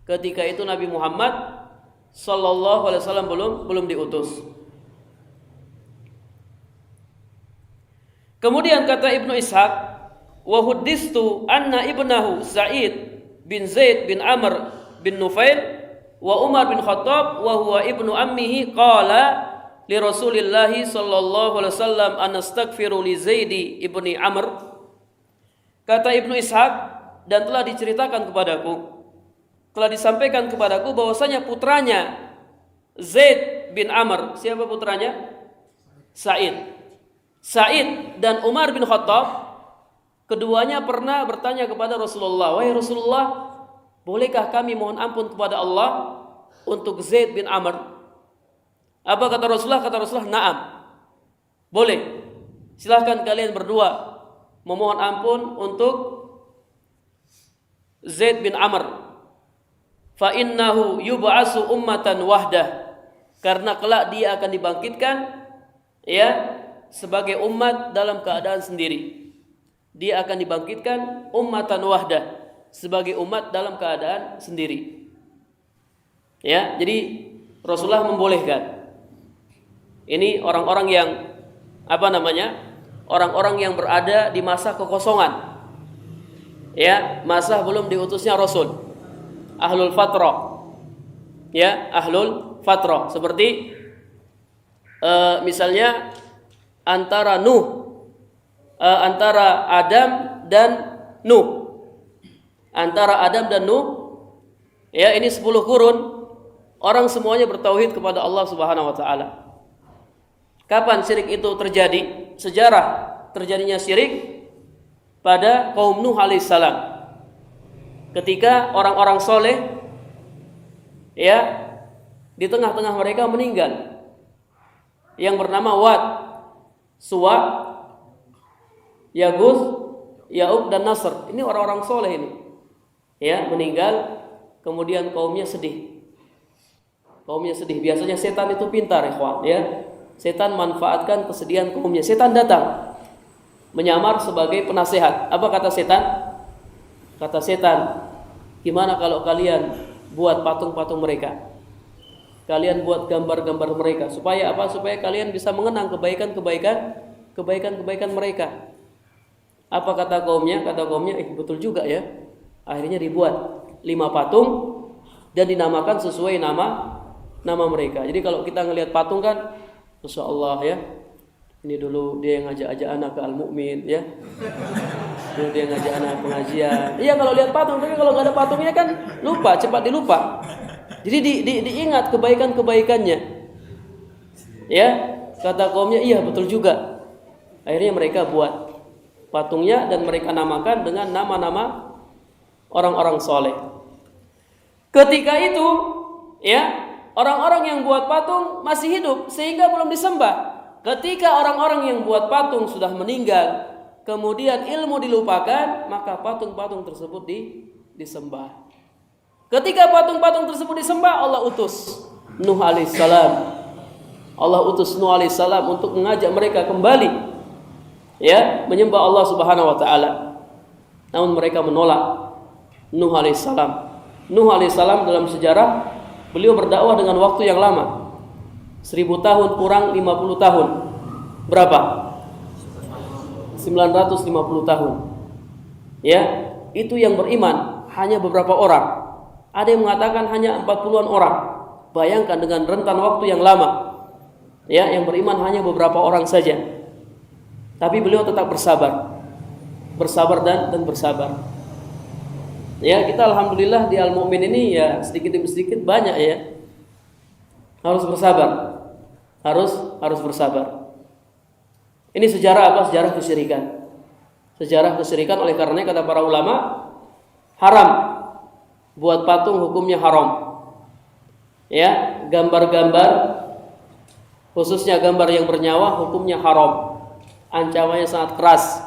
Ketika itu Nabi Muhammad sallallahu alaihi wasallam belum diutus. Kemudian kata Ibnu Ishaq, "Wa huddistu anna ibnahu Sa'id bin Zaid bin Amr bin Nufail wa Umar bin Khattab wa huwa ibnu ammihi qala li Rasulillah sallallahu alaihi wasallam anastaghfiru li Zaid ibni Amr." Kata Ibnu Ishaq, dan telah diceritakan kepadaku, telah disampaikan kepadaku bahwasanya putranya Zaid bin Amr, siapa putranya? Sa'id dan Umar bin Khattab, keduanya pernah bertanya kepada Rasulullah, "Wahai Rasulullah, bolehkah kami mohon ampun kepada Allah untuk Zaid bin Amr?" Apa kata Rasulullah? Kata Rasulullah, "Na'am, boleh. Silahkan kalian berdua memohon ampun untuk Zaid bin Amr. Fa innahu yub'asu ummatan wahdah." Karena kelak dia akan dibangkitkan sebagai umat dalam keadaan sendiri. Dia akan dibangkitkan ummatan wahdah, sebagai umat dalam keadaan sendiri. Jadi Rasulullah membolehkan. Ini orang-orang yang orang-orang yang berada di masa kekosongan. Masa belum diutusnya Rasul. Ahlul fatrah. Ahlul fatrah. Seperti misalnya antara Adam dan Nuh. Antara Adam dan Nuh, ini 10 kurun orang semuanya bertauhid kepada Allah Subhanahu wa taala. Kapan syirik itu terjadi? Sejarah terjadinya syirik pada kaum Nuh alaihissalam. Ketika orang-orang soleh di tengah-tengah mereka meninggal, yang bernama Wad, Suwa, Yagus, Ya'uq dan Nasr. Ini orang-orang soleh ini. ya, meninggal, kemudian kaumnya sedih. Kaumnya sedih. Biasanya setan itu pintar, ikhwan, ya. Setan manfaatkan kesedihan kaumnya. Setan datang menyamar sebagai penasehat. Apa kata setan? Kata setan, gimana kalau kalian buat patung-patung mereka? Kalian buat gambar-gambar mereka. Supaya apa? Supaya kalian bisa mengenang kebaikan mereka. Apa kata kaumnya? Kata kaumnya, betul juga ya. Akhirnya dibuat 5 patung dan dinamakan sesuai nama mereka. Jadi kalau kita ngelihat patung kan, Masya Allah ya, ini dulu dia yang ngajak anak ke Al-Mu'min ya, dulu dia ngajak anak pengajian. Iya kalau lihat patung, tapi kalau nggak ada patungnya kan lupa, cepat dilupa. Jadi diingat kebaikannya. Ya, kata kaumnya, iya betul juga. Akhirnya mereka buat patungnya dan mereka namakan dengan nama-nama orang-orang soleh. Ketika itu, ya, orang-orang yang buat patung masih hidup sehingga belum disembah. Ketika orang-orang yang buat patung sudah meninggal, kemudian ilmu dilupakan, maka patung-patung tersebut disembah. Ketika patung-patung tersebut disembah, Allah utus Nuh alaihissalam. Allah utus Nuh alaihissalam untuk mengajak mereka kembali, ya, menyembah Allah Subhanahu wa taala. Namun mereka menolak Nuh alaihissalam. Nuh alaihissalam dalam sejarah beliau berdakwah dengan waktu yang lama. 1000 tahun kurang 50 tahun. Berapa? 950 tahun. Ya, itu yang beriman hanya beberapa orang. Ada yang mengatakan hanya 40-an orang. Bayangkan dengan rentan waktu yang lama. Ya, yang beriman hanya beberapa orang saja. Tapi beliau tetap bersabar. Bersabar dan bersabar. Ya, kita alhamdulillah di Al-Mu'min ini ya sedikit demi sedikit banyak ya. Harus bersabar. Harus bersabar. Ini sejarah apa? Sejarah kesyirikan. Sejarah kesyirikan, oleh karenanya kata para ulama, haram. Buat patung hukumnya haram. Ya, gambar-gambar khususnya gambar yang bernyawa hukumnya haram. Ancamannya sangat keras.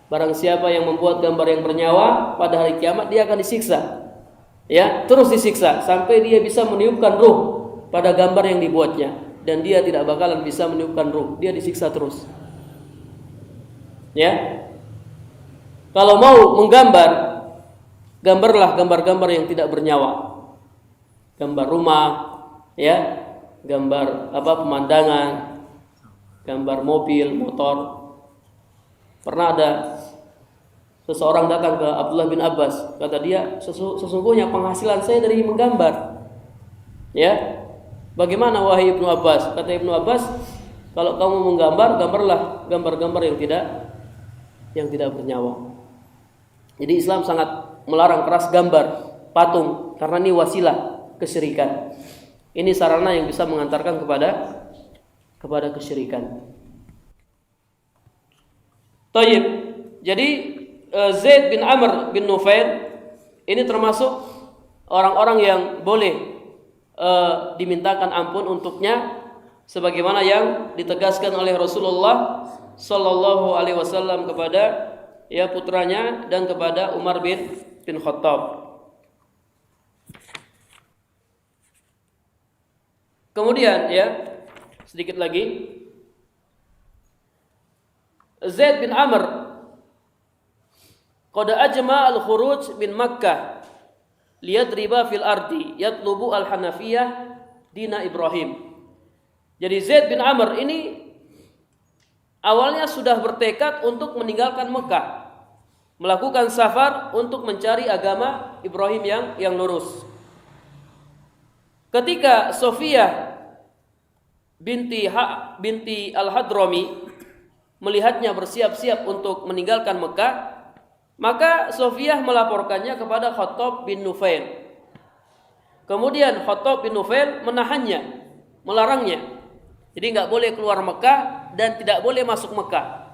Barang siapa yang membuat gambar yang bernyawa, pada hari kiamat dia akan disiksa. Ya, terus disiksa sampai dia bisa meniupkan ruh pada gambar yang dibuatnya, dan dia tidak bakalan bisa meniupkan ruh. Dia disiksa terus. Ya. Kalau mau menggambar, gambarlah gambar-gambar yang tidak bernyawa. Gambar rumah, ya, gambar pemandangan, gambar mobil, motor. Pernah ada seseorang datang ke Abdullah bin Abbas, kata dia, sesungguhnya penghasilan saya dari menggambar. Ya. Bagaimana wahai Ibnu Abbas? Kata Ibnu Abbas, kalau kamu menggambar, gambarlah gambar-gambar yang tidak bernyawa. Jadi Islam sangat melarang keras gambar patung karena ini wasilah kesyirikan. Ini sarana yang bisa mengantarkan kepada kesyirikan. Tayyib. Jadi Zaid bin Amr bin Nufail ini termasuk orang-orang yang boleh dimintakan ampun untuknya, sebagaimana yang ditegaskan oleh Rasulullah sallallahu alaihi wasallam kepada ya putranya dan kepada Umar bin Khattab. Kemudian ya sedikit lagi, Zaid bin Amr qad ajma al-khuruj min Makkah liyadriba fil ardi yatlubu al-Hanafiyah dina Ibrahim. Jadi Zaid bin Amr ini awalnya sudah bertekad untuk meninggalkan Mekah, melakukan safar untuk mencari agama Ibrahim yang lurus. Ketika Sofiyah binti Al-Hadrami melihatnya bersiap-siap untuk meninggalkan Mekah, maka Sofiyah melaporkannya kepada Khattab bin Nufail. Kemudian Khattab bin Nufail menahannya, melarangnya. Jadi nggak boleh keluar Mekah dan tidak boleh masuk Mekah.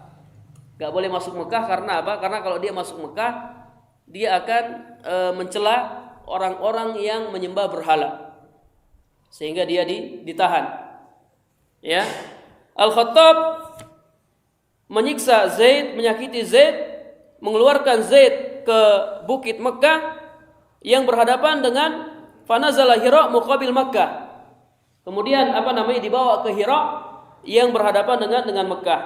Nggak boleh masuk Mekah karena apa? Karena kalau dia masuk Mekah, dia akan mencela orang-orang yang menyembah berhala, sehingga dia ditahan. Ya, Al-Khattab menyiksa Zaid, menyakiti Zaid, mengeluarkan Zaid ke bukit Mekah, yang berhadapan dengan fanazala Hira muqabil Makkah. Kemudian dibawa ke Hira yang berhadapan dengan Mekah.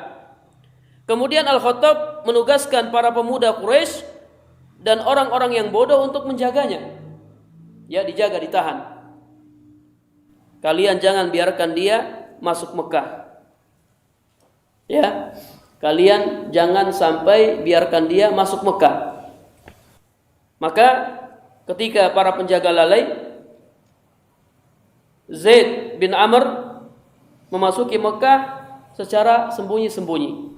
Kemudian Al-Khattab menugaskan para pemuda Quraisy dan orang-orang yang bodoh untuk menjaganya. Ya, dijaga, ditahan. Kalian jangan biarkan dia masuk Mekah. Ya, kalian jangan sampai biarkan dia masuk Mekah. Maka ketika para penjaga lalai, Zaid bin Amr memasuki Mekah secara sembunyi-sembunyi.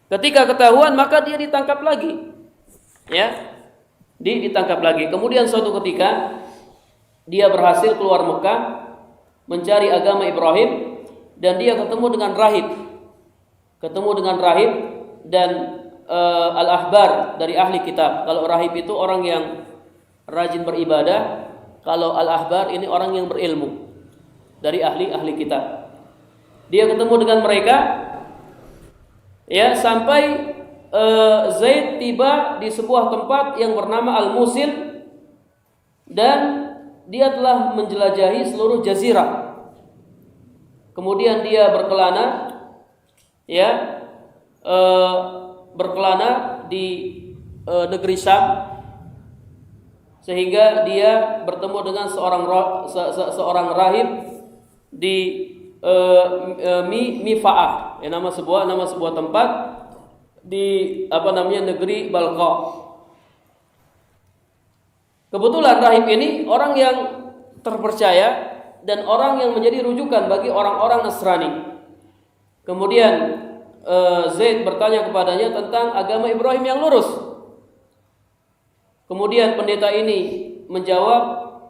Ketika ketahuan maka dia ditangkap lagi. Ya, ditangkap lagi. Kemudian suatu ketika dia berhasil keluar Mekah mencari agama Ibrahim dan dia ketemu dengan rahib. Dan al-ahbar dari ahli kitab. Kalau rahib itu orang yang rajin beribadah, kalau al-ahbar ini orang yang berilmu dari ahli kitab. Dia ketemu dengan mereka, ya, sampai Zaid tiba di sebuah tempat yang bernama Al-Musil dan dia telah menjelajahi seluruh jazirah. Kemudian dia berkelana, ya, di negeri Syam, sehingga dia bertemu dengan seorang rahib di Mifa'ah, ya, nama sebuah tempat di negeri Balqa. Kebetulan rahib ini orang yang terpercaya dan orang yang menjadi rujukan bagi orang-orang Nasrani. Kemudian Zaid bertanya kepadanya tentang agama Ibrahim yang lurus. Kemudian pendeta ini menjawab,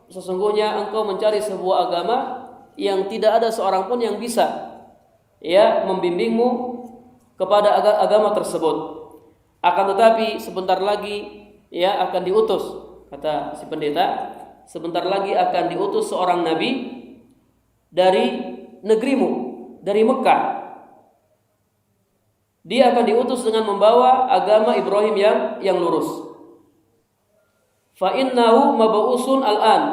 sesungguhnya engkau mencari sebuah agama yang tidak ada seorang pun yang bisa, ya, membimbingmu kepada agama tersebut. Akan tetapi sebentar lagi, ya, akan diutus, kata si pendeta, sebentar lagi akan diutus seorang nabi dari negerimu, dari Mekah. Dia akan diutus dengan membawa agama Ibrahim yang lurus. Fa innahu mab'usun al-an.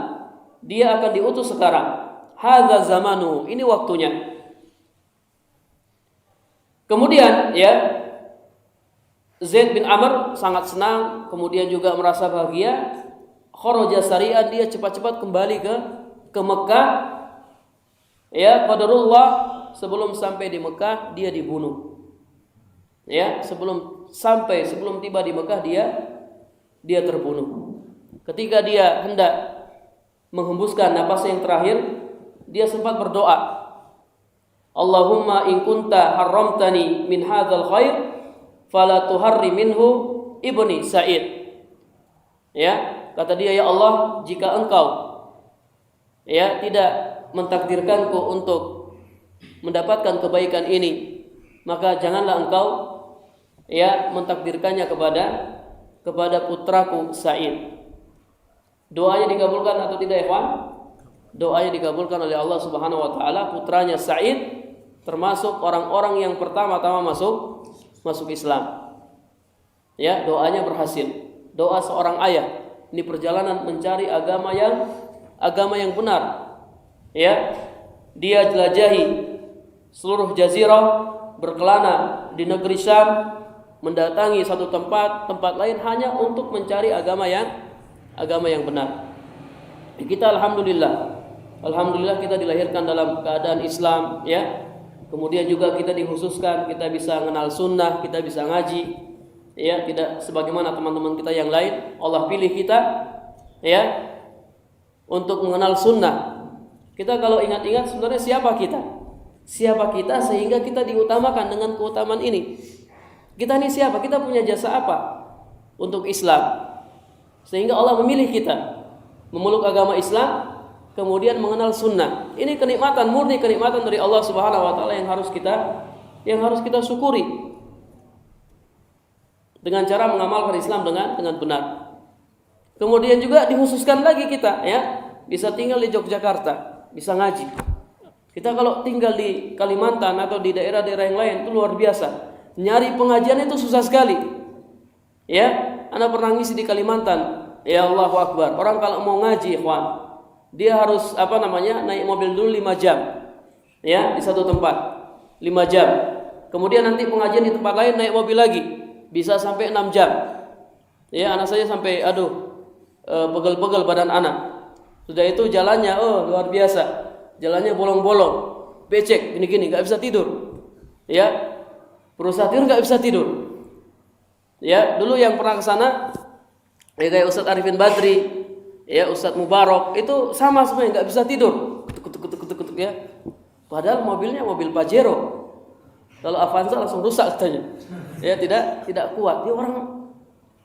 Dia akan diutus sekarang. Hadza zamanu, ini waktunya. Kemudian, ya, Zaid bin Amr sangat senang, kemudian juga merasa bahagia. Kharaja sari'an, dia cepat-cepat kembali ke Mekah. Ya, qadarullah, sebelum sampai di Mekah dia dibunuh. Ya, sebelum tiba di Mekah dia terbunuh. Ketika dia hendak menghembuskan napas yang terakhir, dia sempat berdoa, Allahumma in kunta haramtani min hadzal khair fala tuharrim minhu ibni Sa'id. Ya, kata dia, ya Allah, jika engkau, ya, tidak mentakdirkanku untuk mendapatkan kebaikan ini, maka janganlah engkau, ya, mentakdirkannya kepada putraku Sa'id. Doanya dikabulkan atau tidak, ikhwan? Doanya dikabulkan oleh Allah Subhanahu wa taala. Putranya Sa'id termasuk orang-orang yang pertama-tama masuk Islam. Ya, doanya berhasil. Doa seorang ayah. Ini perjalanan mencari agama yang benar. Ya, dia jelajahi seluruh jazirah, berkelana di negeri Syam, mendatangi satu tempat lain hanya untuk mencari agama yang benar. Kita alhamdulillah kita dilahirkan dalam keadaan Islam, ya. Kemudian juga kita dikhususkan, kita bisa mengenal sunnah, kita bisa ngaji, ya, tidak sebagaimana teman-teman kita yang lain. Allah pilih kita, ya, untuk mengenal sunnah. Kita kalau ingat-ingat sebenarnya siapa kita sehingga kita diutamakan dengan keutamaan ini. Kita ini siapa? Kita punya jasa apa untuk Islam sehingga Allah memilih kita memeluk agama Islam, kemudian mengenal sunnah. Ini murni kenikmatan dari Allah Subhanahu wa taala yang harus kita syukuri dengan cara mengamalkan Islam dengan benar. Kemudian juga dikhususkan lagi kita, ya, bisa tinggal di Yogyakarta, bisa ngaji. Kita kalau tinggal di Kalimantan atau di daerah-daerah yang lain itu luar biasa. Nyari pengajian itu susah sekali. Ya, Anda pernah ngisi di Kalimantan, Ya Allahu Akbar. Orang kalau mau ngaji, ikhwan, dia harus naik mobil dulu 5 jam. Ya, di satu tempat. 5 jam. Kemudian nanti pengajian di tempat lain naik mobil lagi. Bisa sampai 6 jam. Ya, anak saya sampai pegel-pegel badan anak. Sudah itu jalannya luar biasa. Jalannya bolong-bolong, becek gini-gini, enggak bisa tidur. Ya. Berusaha tidur enggak bisa tidur. Ya, dulu yang pernah ke sana kayak Ustadz Arifin Badri, ya Ustadz Mubarak, itu sama semuanya enggak bisa tidur. Kutuk ya. Padahal mobilnya mobil Pajero. Kalau Avanza langsung rusak katanya. Ya, tidak kuat. Dia orang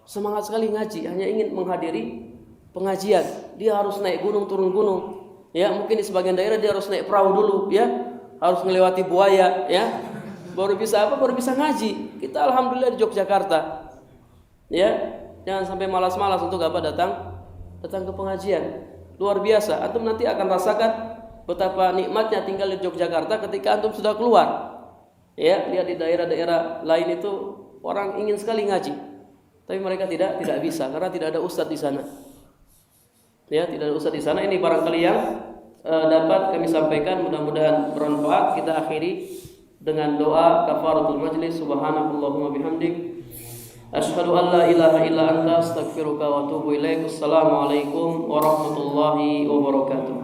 semangat sekali ngaji, hanya ingin menghadiri pengajian. Dia harus naik gunung, turun gunung. Ya, mungkin di sebagian daerah dia harus naik perahu dulu, ya. Harus melewati buaya, ya. Baru bisa ngaji. Kita alhamdulillah di Yogyakarta. Ya, jangan sampai malas-malas untuk datang ke pengajian. Luar biasa. Antum nanti akan rasakan betapa nikmatnya tinggal di Yogyakarta ketika antum sudah keluar. Ya, lihat di daerah-daerah lain itu orang ingin sekali ngaji. Tapi mereka tidak bisa karena tidak ada ustadz di sana. Ya, tidak ada ustadz di sana. Ini barangkali yang dapat kami sampaikan, mudah-mudahan bermanfaat. Kita akhiri dengan doa kafaratul majlis. Subhanakallahumma bihamdik, asyhadu an la ilaha illa anta, astaghfiruka wa atubu ilaik. Assalamualaikum warahmatullahi wabarakatuh.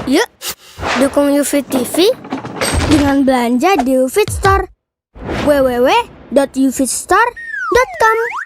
Yuk, dukung UFIT TV dengan belanja di UFIT Store. www.ufitstore.com